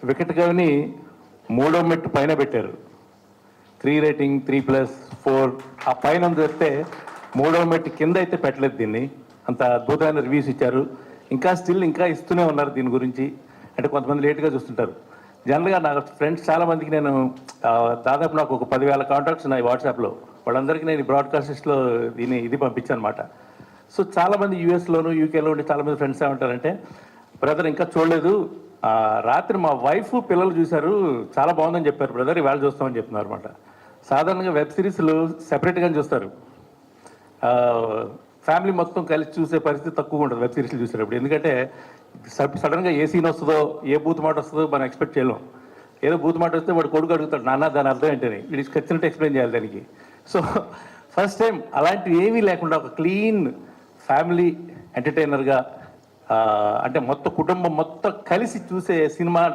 Wicket కవిని 3వ మెట్టు పైన పెట్టారు. 3 రేటింగ్ 3+4 ఆ పైన చూస్తే 3వ మెట్టు కింద అయితే పెట్టలేదు దీన్ని. అంత అద్భుతమైన రివ్యూస్ ఇచ్చారు. ఇంకా ఇంకా ఇస్తూనే ఉన్నారు దీని గురించి. అంటే కొంతమంది లేట్గా చూస్తుంటారు. జనరల్గా నా ఫ్రెండ్స్ చాలామందికి నేను దాదాపు నాకు ఒక 10,000 కాంటాక్ట్స్ ఉన్నాయి వాట్సాప్లో. వాళ్ళందరికీ నేను బ్రాడ్కాస్ట్ లిస్ట్లో ఇది పంపించాను అనమాట. సో చాలామంది యూఎస్లోను యూకేలో ఉండి చాలామంది ఫ్రెండ్స్ ఏమంటారంటే, బ్రదర్ ఇంకా చూడలేదు, రాత్రి మా వైఫ్ పిల్లలు చూశారు, చాలా బాగుందని చెప్పారు బ్రదర్, ఇవాళ చూస్తామని చెప్తున్నారు అనమాట. సాధారణంగా వెబ్ సిరీస్లు సెపరేట్గానే చూస్తారు. ఫ్యామిలీ మొత్తం కలిసి చూసే పరిస్థితి తక్కువ ఉంటుంది వెబ్ సిరీస్లు చూసేటప్పుడు. ఎందుకంటే సడన్గా ఏ సీన్ వస్తుందో, ఏ బూత్ మాట వస్తుందో మనం ఎక్స్పెక్ట్ చేయలేం. ఏదో బూత్ మాట వస్తే వాడు కొడుకు అడుగుతాడు, నాన్న దాని అర్థం ఏంటని, వీడికి ఖచ్చితంగా ఎక్స్ప్లెయిన్ చేయాలి దానికి. సో ఫస్ట్ టైం అలాంటివి ఏమీ లేకుండా ఒక క్లీన్ ఫ్యామిలీ ఎంటర్టైనర్గా, అంటే మొత్తం కుటుంబం మొత్తం కలిసి చూసే సినిమా